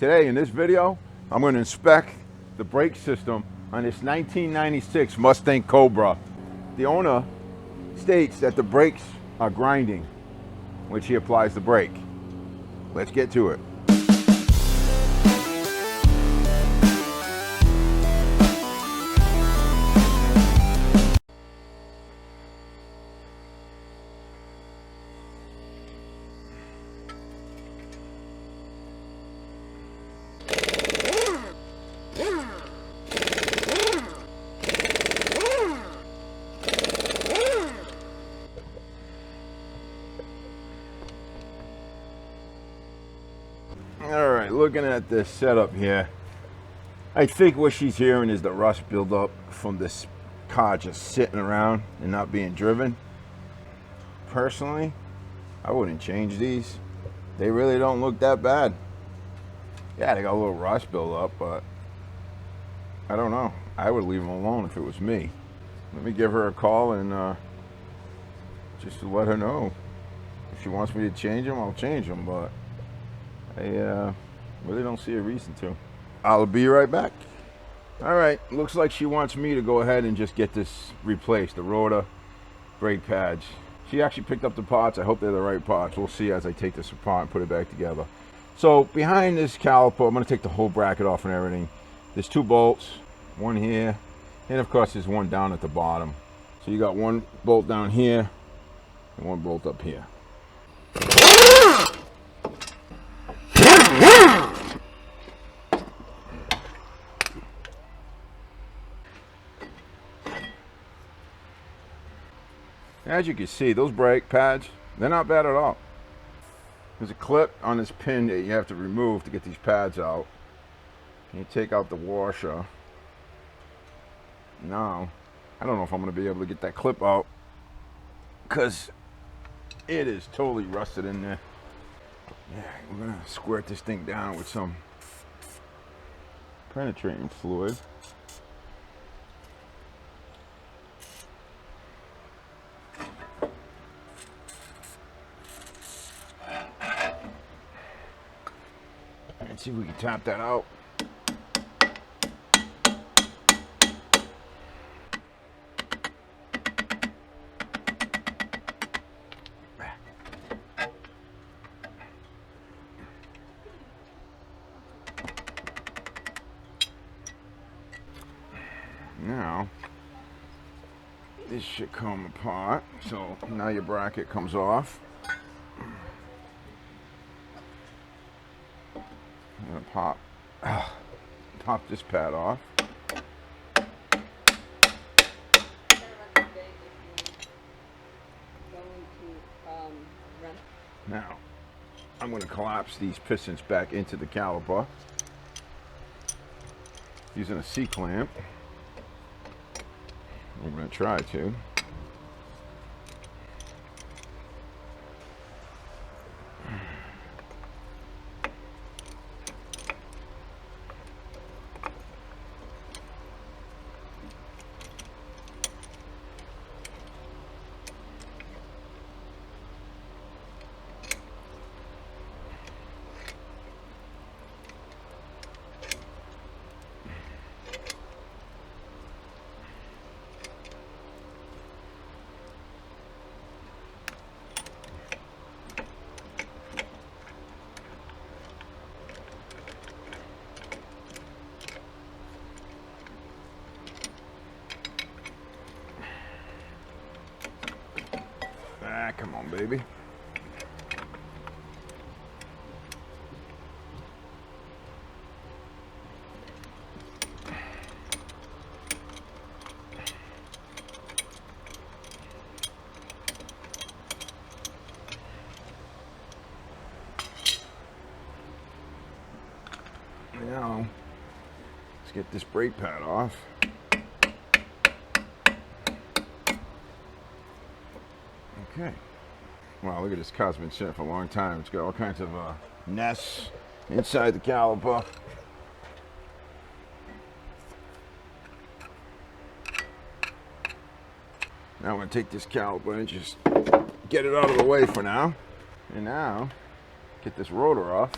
Today in this video, I'm going to inspect the brake system on this 1996 Mustang Cobra. The owner states that the brakes are grinding when she applies the brake. Let's get to it. Alright, looking at this setup here, I think what she's hearing is the rust buildup from this car just sitting around and not being driven. Personally, I wouldn't change these. They really don't look that bad. Yeah, they got a little rust buildup, but I don't know. I would leave them alone if it was me. Let me give her a call and just to let her know. If she wants me to change them, I'll change them, but I really don't see a reason to. I'll be right back. All right, looks like she wants me to go ahead and just get this replaced, the rotor, brake pads. She actually picked up the parts. I hope they're the right parts. We'll see as I take this apart and put it back together. So behind this caliper, I'm gonna take the whole bracket off and everything. There's two bolts, one here, and of course there's one down at the bottom. So you got one bolt down here and one bolt up here. As you can see, those brake pads, they're not bad at all. There's a clip on this pin that you have to remove to get these pads out. And you take out the washer. Now, I don't know if I'm going to be able to get that clip out because it is totally rusted in there. Yeah, we're going to squirt this thing down with some penetrating fluid. Let's see if we can tap that out. Now, this should come apart. So now your bracket comes off. I'm gonna pop this pad off. Now, I'm going to collapse these pistons back into the caliper using a C-clamp. I'm going to try to. Come on, baby. Now, let's get this brake pad off. Okay. Wow, look at this car's been sitting for a long time. It's got all kinds of nests inside the caliper. Now I'm going to take this caliper and just get it out of the way for now. And now, get this rotor off.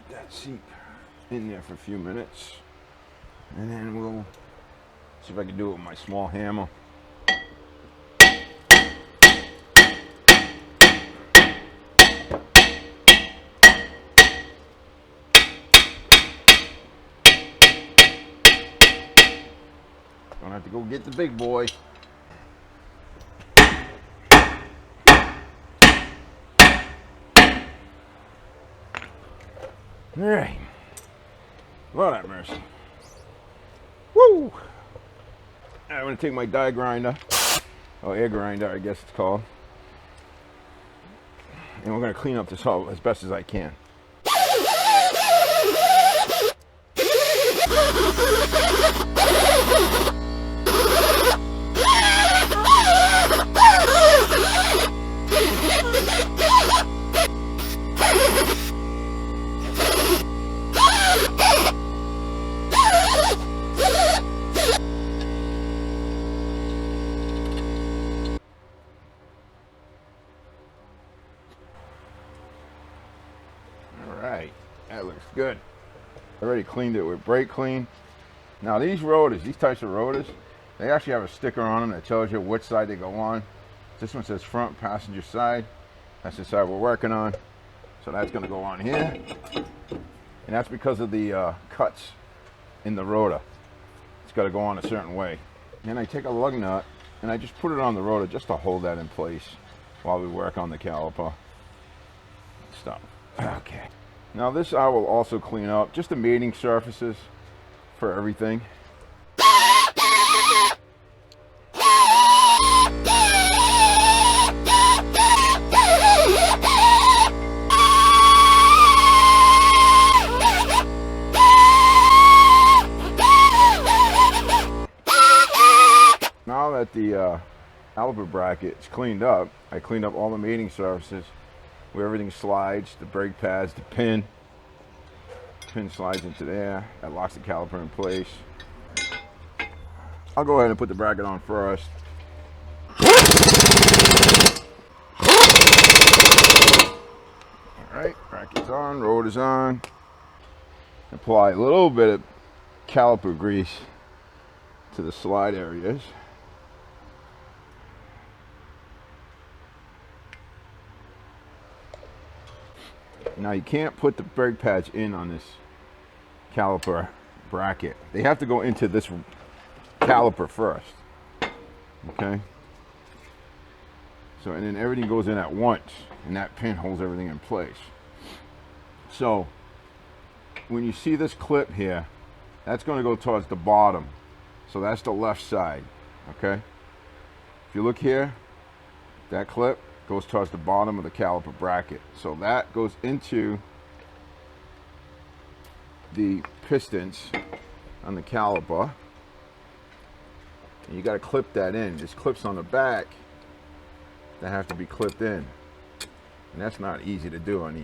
that seep in there for a few minutes, and then we'll see if I can do it with my small hammer. Don't have to go get the big boy. All right. Lord have mercy. Woo! All right, I'm going to take my die grinder, or air grinder, I guess it's called, and we're going to clean up this hole as best as I can. Alright, that looks good. I already cleaned it with brake clean. Now these rotors, these types of rotors, they actually have a sticker on them that tells you which side they go on. This one says front passenger side. That's the side we're working on. So that's going to go on here. And that's because of the cuts in the rotor. It's got to go on a certain way. And I take a lug nut and I just put it on the rotor just to hold that in place while we work on the caliper. Stop. Okay. Now this I will also clean up, just the mating surfaces for everything. Now that the caliper bracket is cleaned up, I cleaned up all the mating surfaces where everything slides, the brake pads, the pin. Pin slides into there. That locks the caliper in place. I'll go ahead and put the bracket on first. Alright, bracket's on, rotor's on. Apply a little bit of caliper grease to the slide areas. Now you can't put the brake pads in on this caliper bracket. They have to go into this caliper first. Okay? So, and then everything goes in at once, and that pin holds everything in place. So, when you see this clip here, that's going to go towards the bottom. So that's the left side. Okay? If you look here, that clip goes towards the bottom of the caliper bracket. So that goes into the pistons on the caliper. And you got to clip that in. There's clips on the back that have to be clipped in. And that's not easy to do on these.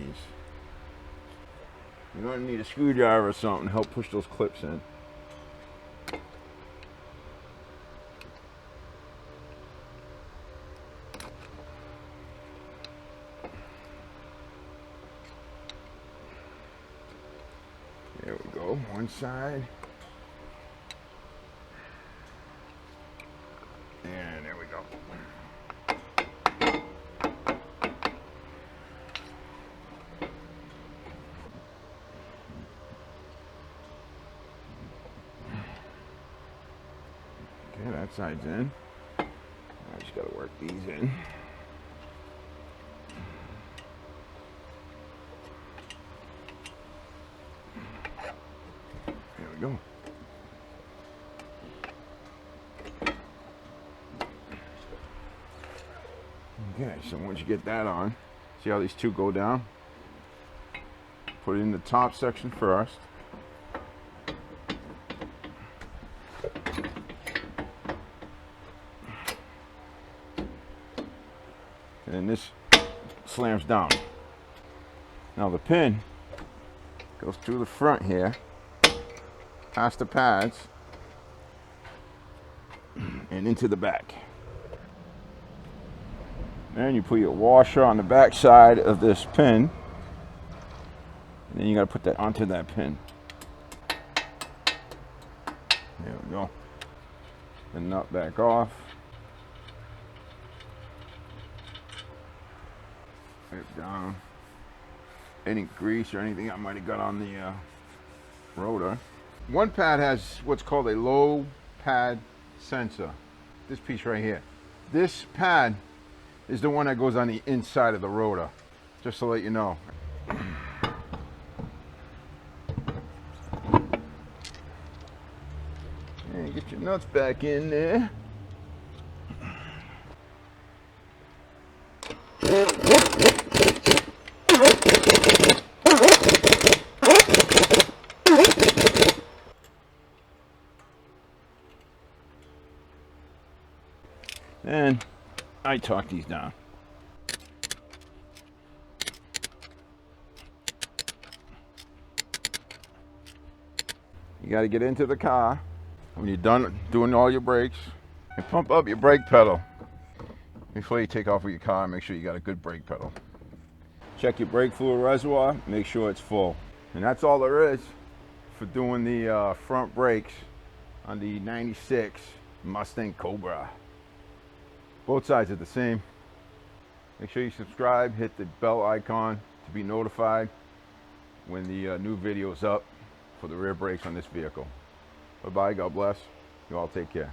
You're going to need a screwdriver or something to help push those clips in. There we go, one side. And there we go. Okay, that side's in. I just gotta work these in. There we go. Okay, so once you get that on, see how these two go down? Put it in the top section first. And then this slams down. Now the pin goes through the front here, past the pads, and into the back. Then you put your washer on the back side of this pin. Then you gotta put that onto that pin. There we go. The nut back off. Right down. Any grease or anything I might have got on the rotor. One pad has what's called a low pad sensor. This piece right here. This pad is the one that goes on the inside of the rotor. Just to let you know. And get your nuts back in there. And I torque these down. You got to get into the car when you're done doing all your brakes and pump up your brake pedal before you take off with your car. Make sure you got a good brake pedal. Check your brake fluid reservoir, make sure it's full. And that's all there is for doing the front brakes on the 96 Mustang Cobra. Both sides are the same. Make sure you subscribe, hit the bell icon to be notified when the new video is up for the rear brakes on this vehicle. Bye-bye, God bless. You all take care.